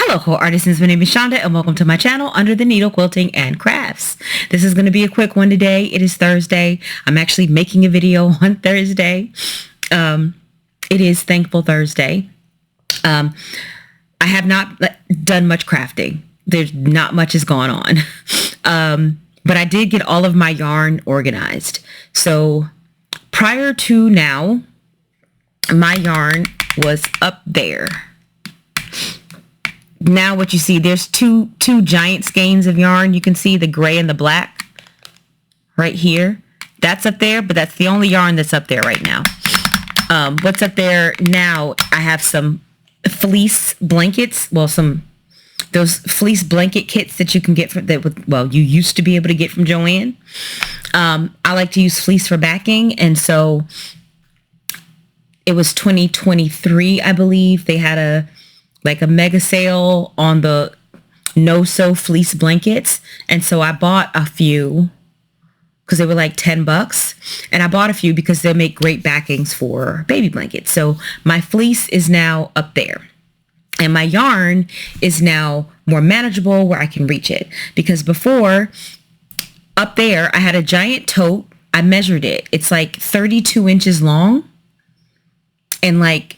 Hello, co-artisans. My name is Shonda, and welcome to my channel, Under the Needle Quilting and Crafts. This is going to be a quick one today. It is Thursday. I'm actually making a video on Thursday. It is Thankful Thursday. I have not done much crafting. There's not much is going on. But I did get all of my yarn organized. So prior to now, my yarn was up there. Now what you see, there's two giant skeins of yarn. You can see the gray and the black right here. That's up there, but that's the only yarn that's up there right now. What's up there now, I have some fleece blankets. Well, those fleece blanket kits that you can get from you used to be able to get from Joann. I like to use fleece for backing, and so it was 2023, I believe. They had a mega sale on the no-sew fleece blankets. And so I bought a few because they were like $10. And I bought a few because they make great backings for baby blankets. So my fleece is now up there. And my yarn is now more manageable where I can reach it. Because before, up there, I had a giant tote. I measured it. It's like 32 inches long and like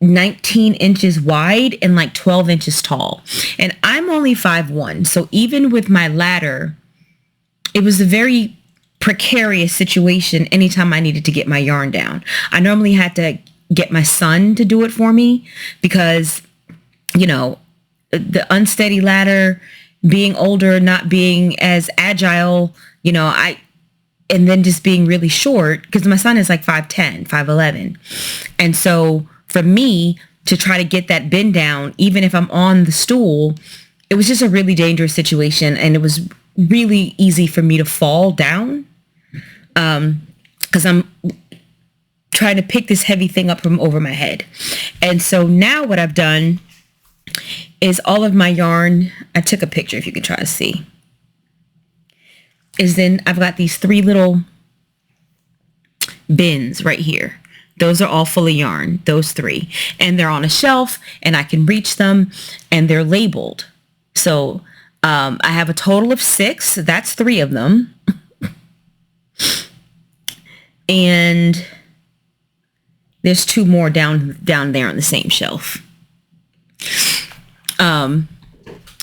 19 inches wide and like 12 inches tall. And I'm only 5'1". So even with my ladder, it was a very precarious situation anytime I needed to get my yarn down. I normally had to get my son to do it for me because, you know, the unsteady ladder, being older, not being as agile, you know, and then just being really short because my son is like 5'10", 5'11". And so for me to try to get that bend down, even if I'm on the stool, it was just a really dangerous situation. And it was really easy for me to fall down because I'm trying to pick this heavy thing up from over my head. And so now what I've done is all of my yarn, I took a picture if you can try to see, is then I've got these 3 little bins right here. Those are all full of yarn, those 3. And they're on a shelf and I can reach them and they're labeled. So I have a total of 6. That's 3 of them. And there's 2 more down there on the same shelf. And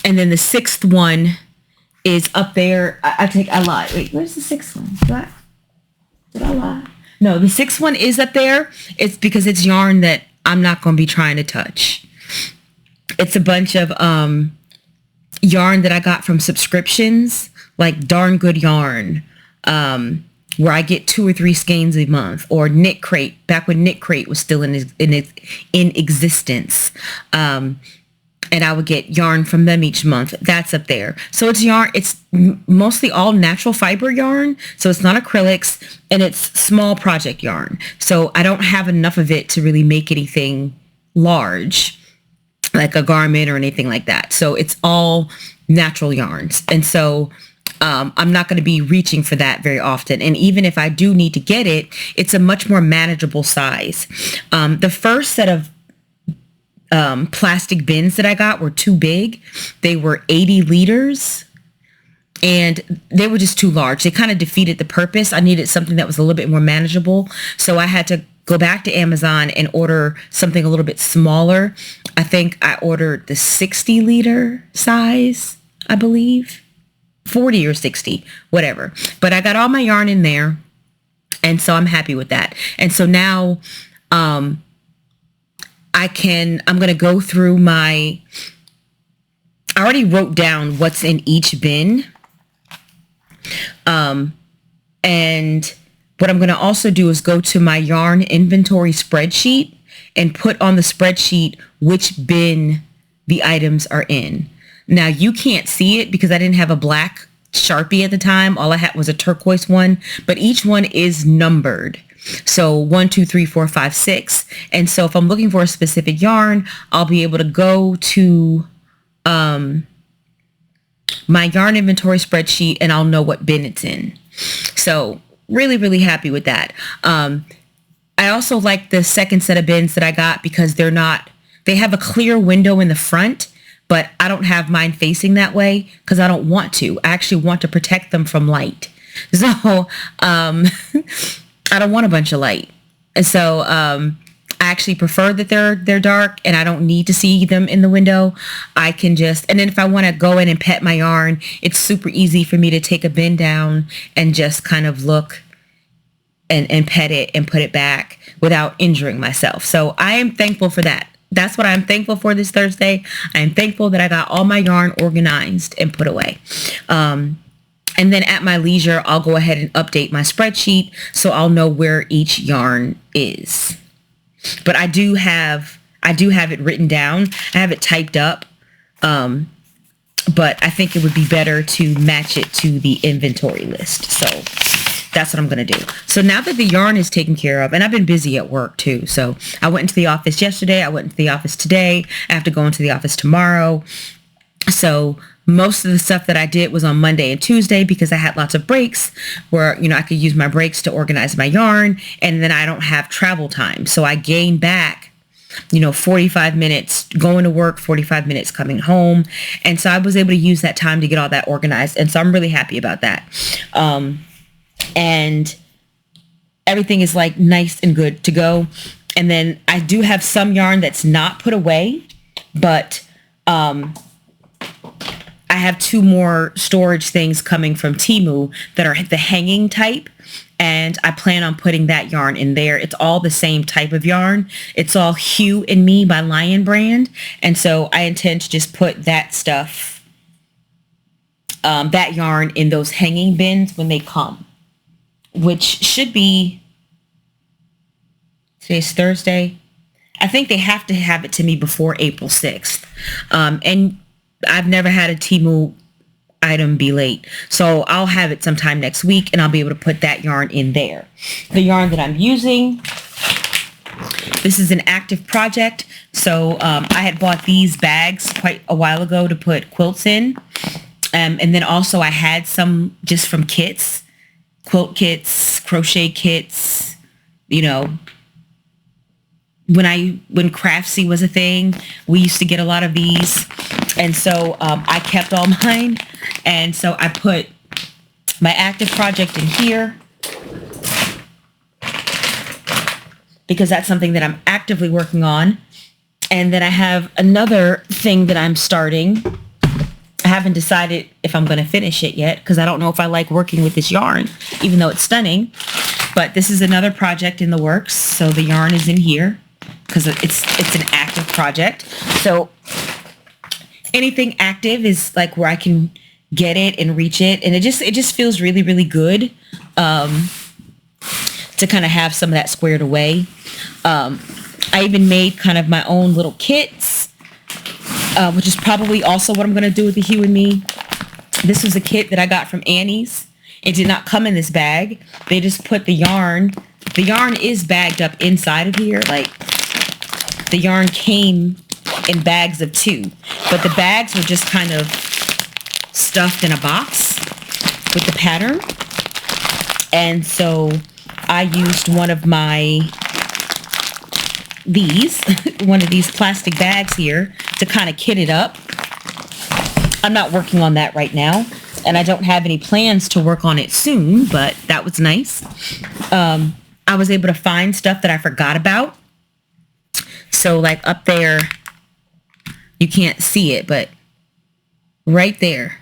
then the 6th one is up there. I lied. Wait, where's the 6th one? Did I lie? No, the 6th one is up there. It's because it's yarn that I'm not going to be trying to touch. It's a bunch of yarn that I got from subscriptions, like Darn Good Yarn, where I get 2 or 3 skeins a month, or Knit Crate, back when Knit Crate was still in existence. And I would get yarn from them each month. That's up there. So it's yarn. It's mostly all natural fiber yarn. So it's not acrylics, and it's small project yarn. So I don't have enough of it to really make anything large, like a garment or anything like that. So it's all natural yarns. And so I'm not going to be reaching for that very often. And even if I do need to get it, it's a much more manageable size. The first set of plastic bins that I got were too big. They were 80 liters and they were just too large. They kind of defeated the purpose. I needed something that was a little bit more manageable. So I had to go back to Amazon and order something a little bit smaller. I think I ordered the 60 liter size, I believe, 40 or 60, whatever. But I got all my yarn in there. And so I'm happy with that. And so now, I'm going to go through I already wrote down what's in each bin. And what I'm going to also do is go to my yarn inventory spreadsheet and put on the spreadsheet which bin the items are in. Now you can't see it because I didn't have a black Sharpie at the time. All I had was a turquoise one, but each one is numbered. So 1, 2, 3, 4, 5, 6. And so if I'm looking for a specific yarn, I'll be able to go to my yarn inventory spreadsheet and I'll know what bin it's in. So really, really happy with that. I also like the second set of bins that I got because they have a clear window in the front, but I don't have mine facing that way because I don't want to. I actually want to protect them from light. So I don't want a bunch of light. And so I actually prefer that they're dark and I don't need to see them in the window. I can just, and then if I want to go in and pet my yarn, it's super easy for me to take a bin down and just kind of look and pet it and put it back without injuring myself. So I am thankful for that. That's what I'm thankful for this Thursday. I am thankful that I got all my yarn organized and put away. And then at my leisure, I'll go ahead and update my spreadsheet so I'll know where each yarn is. But I do have it written down. I have it typed up. But I think it would be better to match it to the inventory list. So that's what I'm going to do. So now that the yarn is taken care of, and I've been busy at work too. So I went into the office yesterday. I went into the office today. I have to go into the office tomorrow. So most of the stuff that I did was on Monday and Tuesday because I had lots of breaks where, I could use my breaks to organize my yarn, and then I don't have travel time. So I gained back, 45 minutes going to work, 45 minutes coming home. And so I was able to use that time to get all that organized. And so I'm really happy about that. And everything is like nice and good to go. And then I do have some yarn that's not put away, but I have 2 more storage things coming from Temu that are the hanging type, and I plan on putting that yarn in there. It's all the same type of yarn. It's all Hue and Me by Lion Brand, and so I intend to just put that stuff, that yarn in those hanging bins when they come, which should be, today's Thursday. I think they have to have it to me before April 6th. And I've never had a Temu item be late. So I'll have it sometime next week and I'll be able to put that yarn in there. The yarn that I'm using, this is an active project. So I had bought these bags quite a while ago to put quilts in. And then also I had some just from kits, quilt kits, crochet kits, when Craftsy was a thing, we used to get a lot of these. And so I kept all mine. And so I put my active project in here because that's something that I'm actively working on. And then I have another thing that I'm starting. I haven't decided if I'm going to finish it yet because I don't know if I like working with this yarn, even though it's stunning. But this is another project in the works. So the yarn is in here because it's an active project. So anything active is like where I can get it and reach it. And it just feels really, really good to kind of have some of that squared away. I even made kind of my own little kits, which is probably also what I'm going to do with the Hue and Me. This was a kit that I got from Annie's. It did not come in this bag. They just put the yarn. The yarn is bagged up inside of here. Like the yarn came in bags of 2, but the bags were just kind of stuffed in a box with the pattern. And so I used one of these plastic bags here to kind of kit it up. I'm not working on that right now, and I don't have any plans to work on it soon, but that was nice. I was able to find stuff that I forgot about. So like up there, you can't see it, but right there,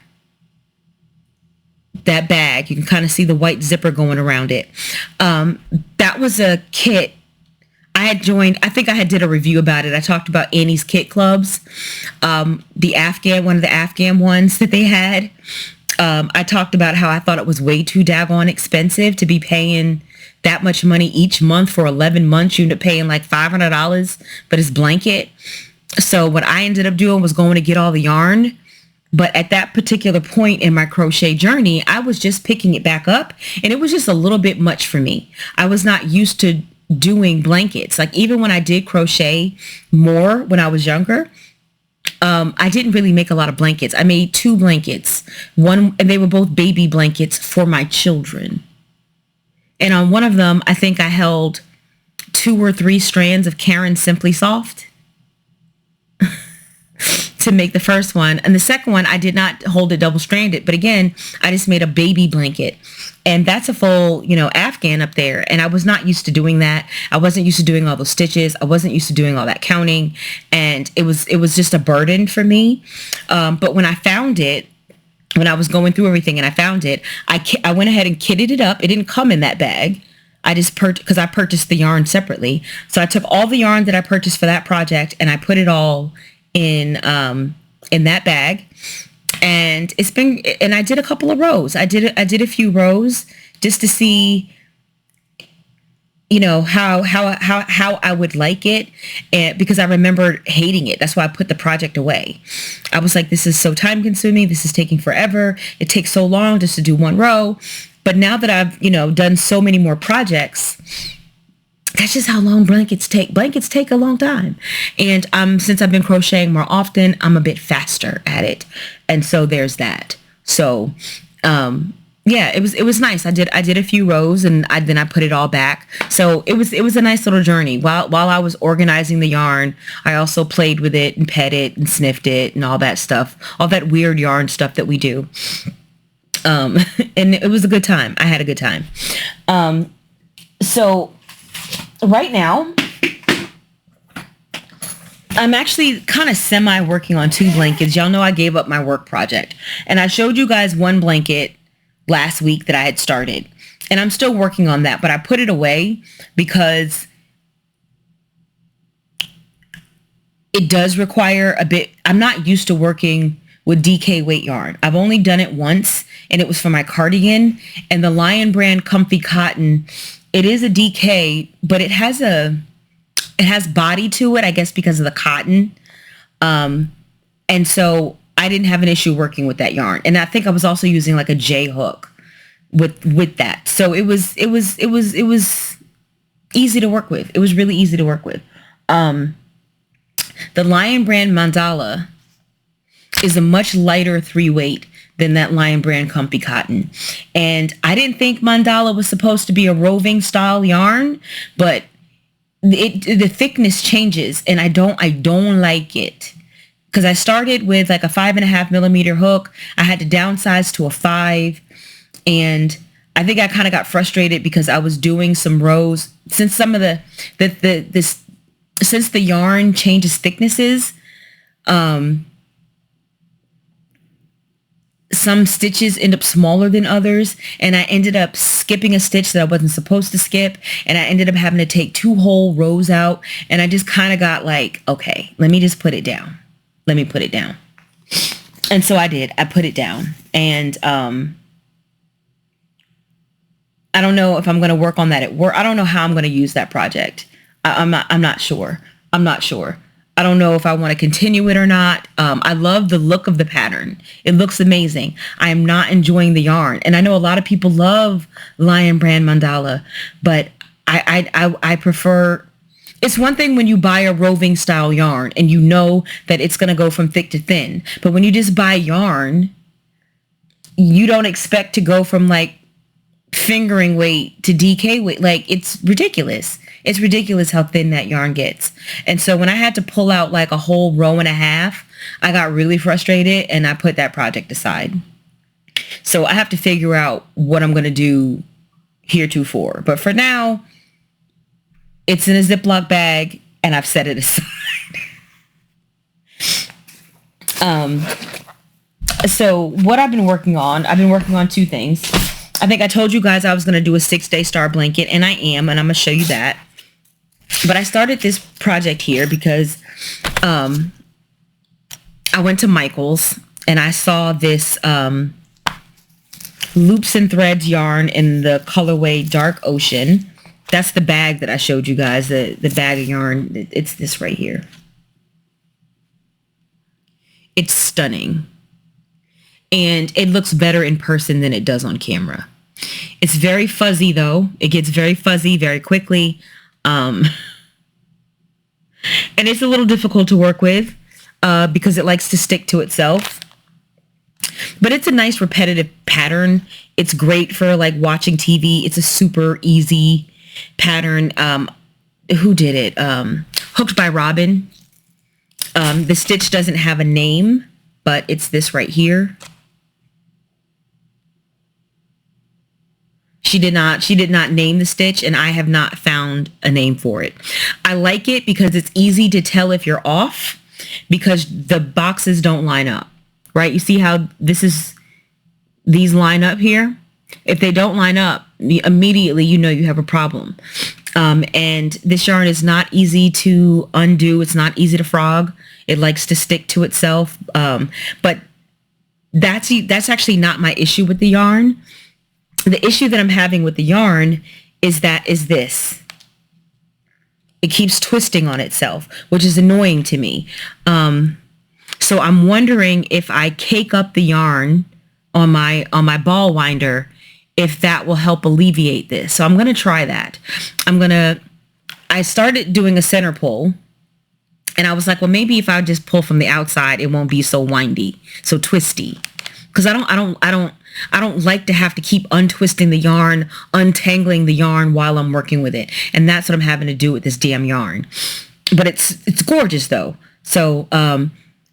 that bag, you can kind of see the white zipper going around it. That was a kit I had joined. I think I had did a review about it. I talked about Annie's Kit Clubs, the Afghan, one of the Afghan ones that they had. I talked about how I thought it was way too daggone expensive to be paying that much money each month for 11 months. You end up paying like $500 for this blanket. So what I ended up doing was going to get all the yarn. But at that particular point in my crochet journey, I was just picking it back up, and it was just a little bit much for me. I was not used to doing blankets. Like even when I did crochet more when I was younger, I didn't really make a lot of blankets. I made 2 blankets, and they were both baby blankets for my children. And on one of them, I think I held 2 or 3 strands of Karen Simply Soft. to make the first one. And the second one, I did not hold it double stranded, but again, I just made a baby blanket, and that's a full, Afghan up there. And I was not used to doing that. I wasn't used to doing all those stitches. I wasn't used to doing all that counting. And it was just a burden for me. But when I found it, when I was going through everything and I found it, I went ahead and kitted it up. It didn't come in that bag. I just because I purchased the yarn separately. So I took all the yarn that I purchased for that project and I put it all in that bag. And I did a couple of rows. I did a few rows just to see, how I would like it. And because I remembered hating it. That's why I put the project away. I was like, this is so time consuming. This is taking forever. It takes so long just to do one row. But now that I've, done so many more projects, that's just how long blankets take. Blankets take a long time. And since I've been crocheting more often, I'm a bit faster at it. And so there's that. So, yeah, it was nice. I did a few rows and then I put it all back. So it was a nice little journey. While I was organizing the yarn, I also played with it and pet it and sniffed it and all that stuff, all that weird yarn stuff that we do. And it was a good time. I had a good time. So right now, I'm actually kind of semi working on 2 blankets. Y'all know I gave up my work project, and I showed you guys one blanket last week that I had started, and I'm still working on that, but I put it away because it does require a bit. I'm not used to working with DK weight yarn. I've only done it once, and it was for my cardigan. And the Lion brand Comfy Cotton, it is a DK, but it has body to it, I guess, because of the cotton. And so I didn't have an issue working with that yarn. And I think I was also using like a J hook with that. So it was easy to work with. It was really easy to work with. The Lion brand Mandala is a much lighter 3-weight than that Lion brand Comfy Cotton. And I didn't think Mandala was supposed to be a roving style yarn, but the thickness changes and I don't like it. Because I started with like a 5.5 millimeter hook. I had to downsize to a 5. And I think I kind of got frustrated because I was doing some rows. Since some of since the yarn changes thicknesses, some stitches end up smaller than others, and I ended up skipping a stitch that I wasn't supposed to skip, and I ended up having to take 2 whole rows out, and I just kind of got like, okay, let me just put it down. Let me put it down. And so I did. I put it down, and I don't know if I'm going to work on that at work. I don't know how I'm going to use that project. I'm not sure. I don't know if I want to continue it or not. I love the look of the pattern. It looks amazing. I am not enjoying the yarn. And I know a lot of people love Lion brand Mandala, but I prefer, it's one thing when you buy a roving style yarn and you know that it's going to go from thick to thin. But when you just buy yarn, you don't expect to go from like fingering weight to DK weight. Like, it's ridiculous. It's ridiculous how thin that yarn gets. And so when I had to pull out like a whole row and a half, I got really frustrated and I put that project aside. So I have to figure out what I'm going to do heretofore. But for now, it's in a Ziploc bag and I've set it aside. So what I've been working on 2 things. I think I told you guys I was going to do a 6-day star blanket, and I am, and I'm going to show you that. But I started this project here because I went to Michael's and I saw this Loops and Threads yarn in the colorway Dark Ocean. That's the bag that I showed you guys, the bag of yarn. It's this right here. It's stunning. And it looks better in person than it does on camera. It's very fuzzy though. It gets very fuzzy very quickly. And it's a little difficult to work with because it likes to stick to itself. But it's a nice repetitive pattern. It's great for like watching TV. It's a super easy pattern. Who did it? Hooked by Robin. The stitch doesn't have a name, but it's this right here. She did not name the stitch, and I have not found a name for it. I like it because it's easy to tell if you're off because the boxes don't line up, right? You see how these line up here? If they don't line up, immediately you know you have a problem. And this yarn is not easy to undo. It's not easy to frog. It likes to stick to itself. But that's actually not my issue with the yarn. The issue that I'm having with the yarn is this. It keeps twisting on itself, which is annoying to me. So I'm wondering if I cake up the yarn on my ball winder, if that will help alleviate this. So I'm going to try that. I started doing a center pull, and I was like, well, maybe if I just pull from the outside, it won't be so windy, so twisty. Because I don't like to have to keep untwisting the yarn, untangling the yarn while I'm working with it. And that's what I'm having to do with this damn yarn. But it's gorgeous though. So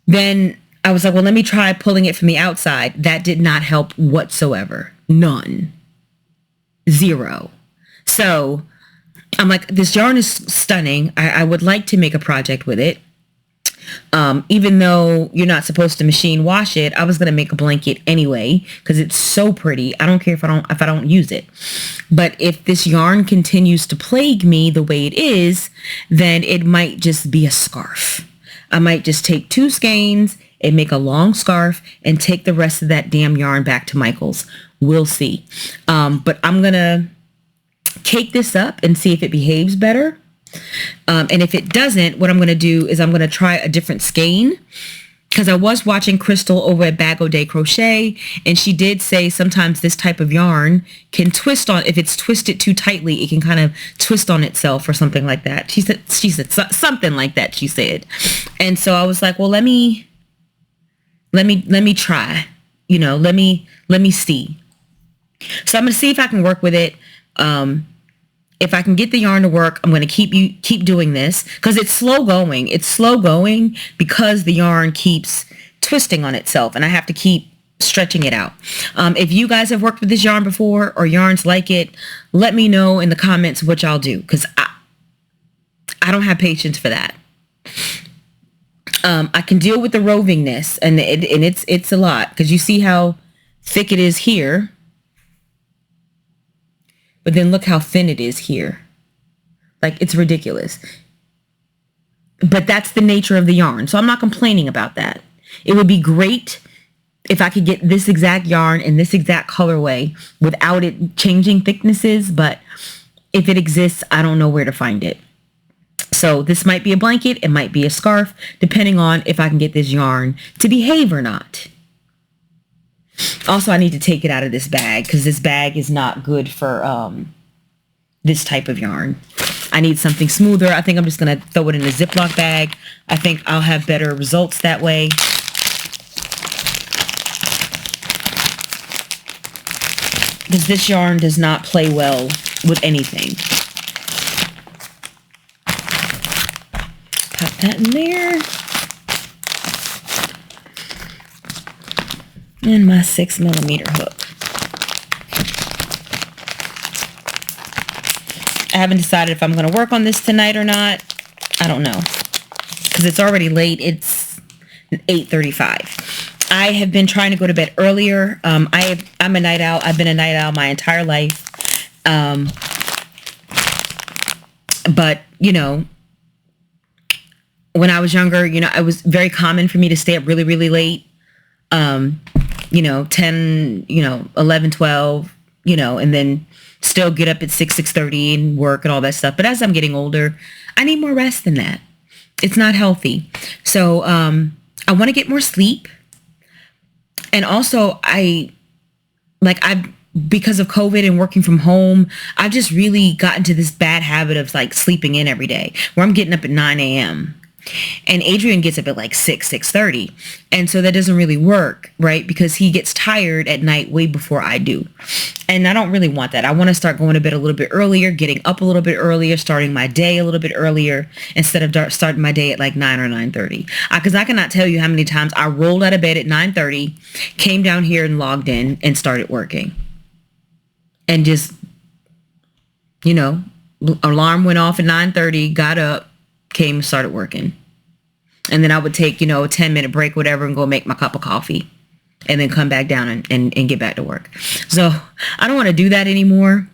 then I was like, well, let me try pulling it from the outside. That did not help whatsoever. None. Zero. So I'm like, this yarn is stunning. I would like to make a project with it. Even though you're not supposed to machine wash it, I was going to make a blanket anyway because it's so pretty. I don't care if I don't use it. But if this yarn continues to plague me the way it is, then it might just be a scarf. I might just take 2 skeins and make a long scarf and take the rest of that damn yarn back to Michael's. We'll see. But I'm going to cake this up and see if it behaves better. And if it doesn't, what I'm going to do is I'm going to try a different skein, because I was watching Crystal over at Bag O' Day Crochet, and she did say sometimes this type of yarn can twist on, if it's twisted too tightly, it can kind of twist on itself or something like that. She said something like that, she said. And so I was like, well, let me try, let me see. So I'm going to see if I can work with it. If I can get the yarn to work, I'm going to keep doing this because it's slow going. It's slow going because the yarn keeps twisting on itself, and I have to keep stretching it out. If you guys have worked with this yarn before or yarns like it, let me know in the comments what y'all do, because I don't have patience for that. I can deal with the rovingness, and it's a lot because you see how thick it is here. But then look how thin it is here. Like, it's ridiculous. But that's the nature of the yarn. So I'm not complaining about that. It would be great if I could get this exact yarn in this exact colorway without it changing thicknesses. But if it exists, I don't know where to find it. So this might be a blanket. It might be a scarf, depending on if I can get this yarn to behave or not. Also, I need to take it out of this bag because this bag is not good for this type of yarn. I need something smoother. I think I'm just going to throw it in a Ziploc bag. I think I'll have better results that way. Because this yarn does not play well with anything. Pop that in there. And my 6mm hook. I haven't decided if I'm going to work on this tonight or not. I don't know. Because it's already late. It's 8:35. I have been trying to go to bed earlier. I'm a night owl. I've been a night owl my entire life. But, when I was younger, it was very common for me to stay up really, really late. 10, 11, 12, and then still get up at 6:30 and work and all that stuff. But as I'm getting older, I need more rest than that. It's not healthy. So I want to get more sleep. And also because of COVID and working from home, I've just really gotten to this bad habit of sleeping in every day where I'm getting up at 9 a.m. And Adrian gets up at like 6:30. And so that doesn't really work, right? Because he gets tired at night way before I do. And I don't really want that. I want to start going to bed a little bit earlier, getting up a little bit earlier, starting my day a little bit earlier instead of starting my day at like 9 or 9:30. Because I cannot tell you how many times I rolled out of bed at 9:30, came down here and logged in and started working. And just, you know, alarm went off at 9:30, got up, came and started working. And then I would take, you know, a 10-minute break, whatever, and go make my cup of coffee and then come back down and get back to work. So I don't want to do that anymore.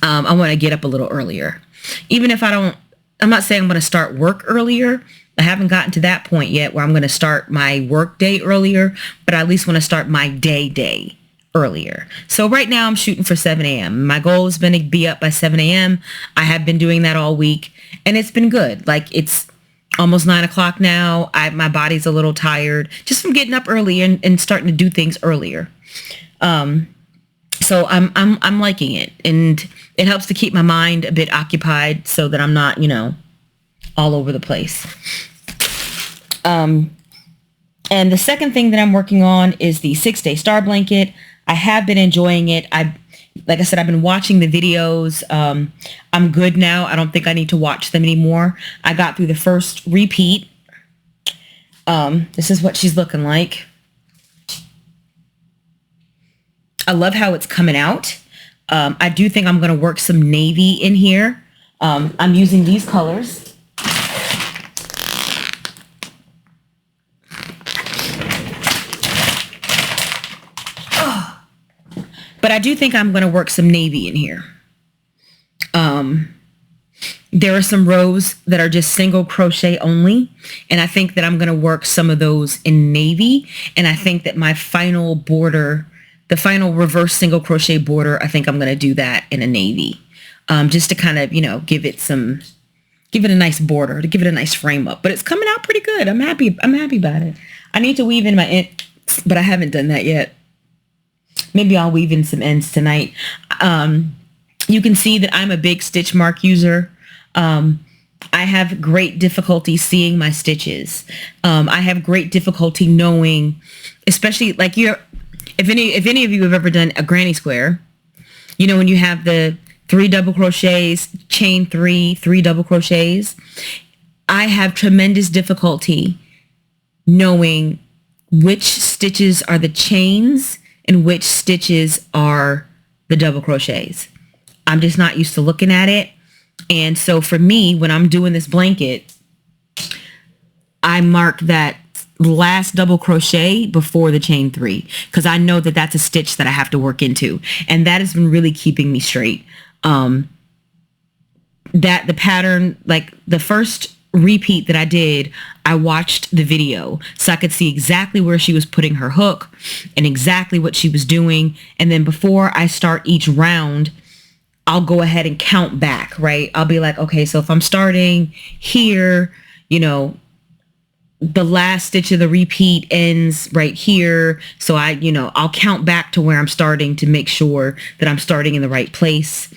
I want to get up a little earlier. Even if I'm not saying I'm going to start work earlier. I haven't gotten to that point yet where I'm going to start my work day earlier, but I at least want to start my day earlier. So right now I'm shooting for 7 a.m. My goal has been to be up by 7 a.m. I have been doing that all week and it's been good. Like it's almost 9 o'clock now. My body's a little tired just from getting up early and starting to do things earlier. So I'm liking it, and it helps to keep my mind a bit occupied so that I'm not, you know, all over the place. And the second thing that I'm working on is the 6-day star blanket. I have been enjoying it. Like I said, I've been watching the videos. I'm good now. I don't think I need to watch them anymore. I got through the first repeat. This is what she's looking like. I love how it's coming out. I do think I'm going to work some navy in here. I'm using these colors. But I do think I'm going to work some navy in here. There are some rows that are just single crochet only. And I think that I'm going to work some of those in navy. And I think that my final border, the final reverse single crochet border, I think I'm going to do that in a navy. Just to kind of, you know, give it a nice border, to give it a nice frame up. But it's coming out pretty good. I'm happy about it. I need to weave in my ends, but I haven't done that yet. Maybe I'll weave in some ends tonight. You can see that I'm a big stitch mark user. I have great difficulty seeing my stitches. I have great difficulty knowing, especially like if any of you have ever done a granny square, you know, when you have the 3 double crochets, chain 3 double crochets, I have tremendous difficulty knowing which stitches are the chains and which stitches are the double crochets. I'm just not used to looking at it. And so for me, when I'm doing this blanket, I mark that last double crochet before the chain 3, because I know that that's a stitch that I have to work into. And that has been really keeping me straight. That the pattern, like the first repeat that I did, I watched the video so I could see exactly where she was putting her hook and exactly what she was doing. And then before I start each round, I'll go ahead and count back, right? I'll be like, okay, so if I'm starting here, you know, the last stitch of the repeat ends right here. So I'll count back to where I'm starting to make sure that I'm starting in the right place.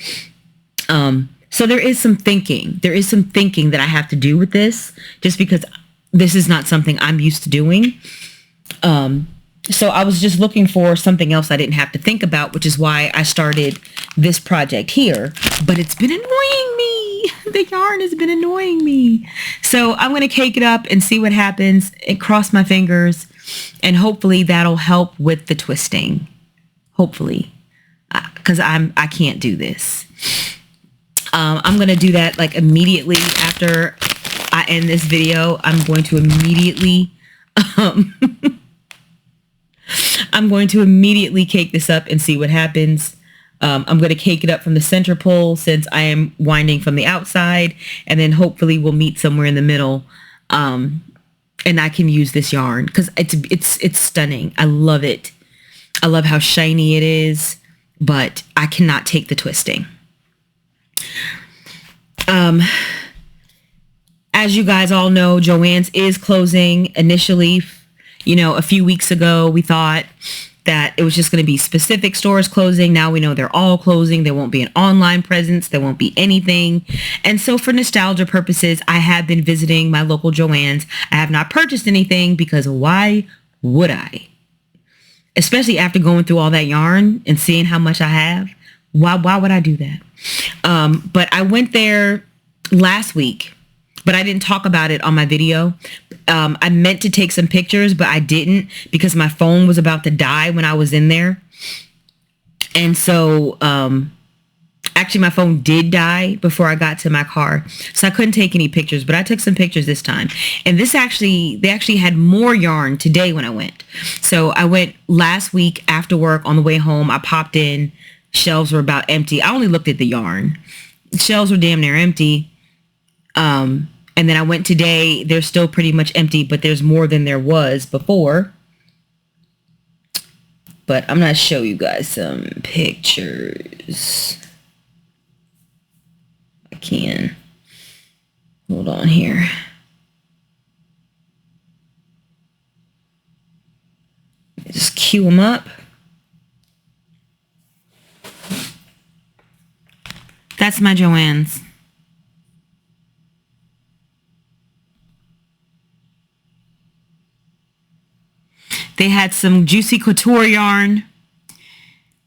So there is some thinking. There is some thinking that I have to do with this, just because this is not something I'm used to doing. So I was just looking for something else I didn't have to think about, which is why I started this project here. But it's been annoying me. The yarn has been annoying me. So I'm going to cake it up and see what happens and cross my fingers. And hopefully that'll help with the twisting. Hopefully. Because I can't do this. I'm going to do that like immediately after I end this video. I'm going to immediately cake this up and see what happens. I'm going to cake it up from the center pole since I am winding from the outside, and then hopefully we'll meet somewhere in the middle. And I can use this yarn because it's stunning. I love it. I love how shiny it is, but I cannot take the twisting. As you guys all know, Joann's is closing. Initially, you know, a few weeks ago, we thought that it was just going to be specific stores closing. Now we know they're all closing. There won't be an online presence. There won't be anything. And so for nostalgia purposes, I have been visiting my local Joann's. I have not purchased anything because why would I? Especially after going through all that yarn and seeing how much I have. Why would I do that? But I went there last week, but I didn't talk about it on my video. I meant to take some pictures, but I didn't because my phone was about to die when I was in there. And so, actually my phone did die before I got to my car. So I couldn't take any pictures, but I took some pictures this time. And they actually had more yarn today when I went. So I went last week after work on the way home. I popped in. Shelves were about empty. I only looked at the yarn. Shelves were damn near empty. And then I went today. They're still pretty much empty, but there's more than there was before. But I'm going to show you guys some pictures. I can. Hold on here. Just cue them up. That's my Joann's. They had some Juicy Couture yarn.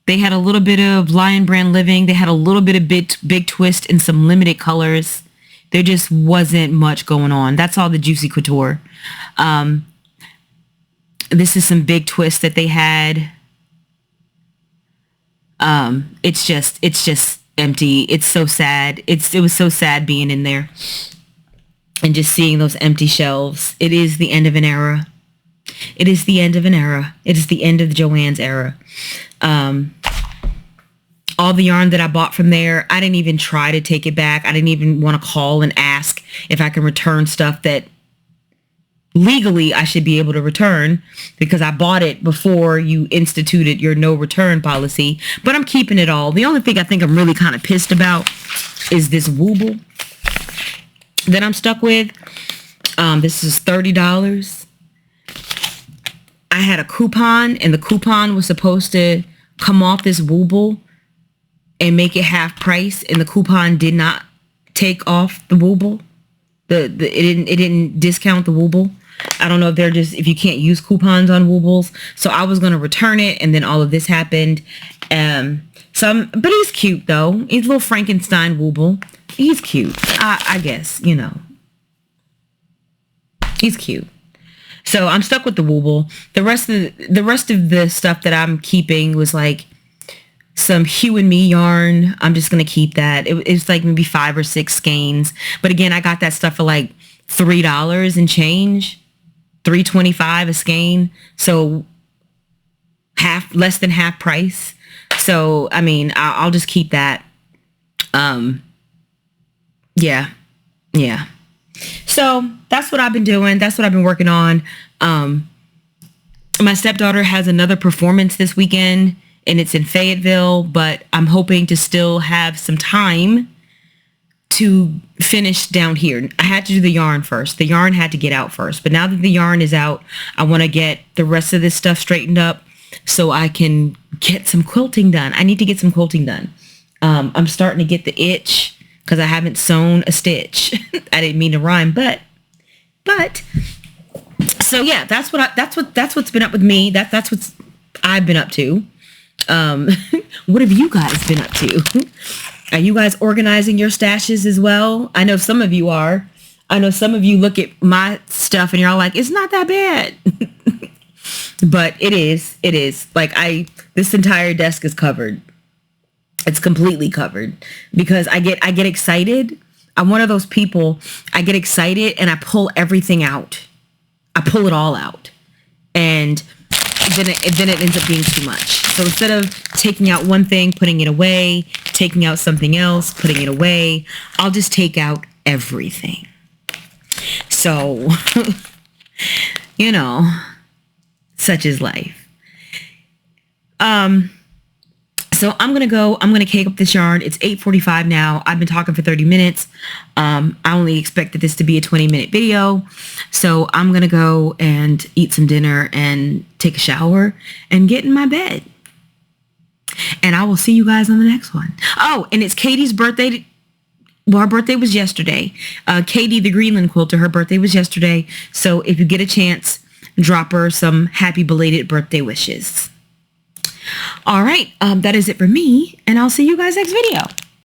They had a little bit of Lion Brand Living. They had a little bit of Big Twist and some limited colors. There just wasn't much going on. That's all the Juicy Couture. This is some Big Twist that they had. It's just empty. It's so sad. It was so sad being in there and just seeing those empty shelves. It is the end of an era. It is the end of an era. It is the end of the Joann's era. All the yarn that I bought from there, I didn't even try to take it back. I didn't even want to call and ask if I can return stuff that legally I should be able to return because I bought it before you instituted your no return policy. But I'm keeping it all. The only thing I think I'm really kind of pissed about is this wooble that I'm stuck with. This is $30. I had a coupon and the coupon was supposed to come off this wooble and make it half price, and the coupon did not take off the wooble. It didn't discount the wooble. I don't know if you can't use coupons on woobles. So I was gonna return it, and then all of this happened. But he's cute though. He's a little Frankenstein wooble. He's cute. I guess, he's cute. So I'm stuck with the wooble. The rest of the stuff that I'm keeping was like some Hue and Me yarn. I'm just gonna keep that. It's like maybe 5 or 6 skeins. But again, I got that stuff for like $3 and change, $3.25 a skein. So less than half price. So I mean, I'll just keep that. Yeah. So that's what I've been doing. That's what I've been working on. My stepdaughter has another performance this weekend, and it's in Fayetteville, but I'm hoping to still have some time to finish down here. I had to do the yarn first. The yarn had to get out first. But now that the yarn is out, I want to get the rest of this stuff straightened up so I can get some quilting done. I need to get some quilting done. I'm starting to get the itch because I haven't sewn a stitch. I didn't mean to rhyme, but so yeah, that's what's been up with me. That's what I've been up to. What have you guys been up to? Are you guys organizing your stashes as well? I know some of you are. I know some of you look at my stuff and you're all like, it's not that bad. But it is. Like this entire desk is covered. It's completely covered because I get excited. I'm one of those people, I get excited and I pull everything out. I pull it all out. And then it ends up being too much. So instead of taking out one thing, putting it away, taking out something else, putting it away, I'll just take out everything. So, such is life. So I'm going to cake up this yarn. It's 8:45 now. I've been talking for 30 minutes. I only expected this to be a 20-minute video. So I'm going to go and eat some dinner and take a shower, and get in my bed. And I will see you guys on the next one. Oh, and it's Katie's birthday. Well, her birthday was yesterday. Katie, the Greenland quilter, her birthday was yesterday. So if you get a chance, drop her some happy belated birthday wishes. All right, that is it for me, and I'll see you guys next video.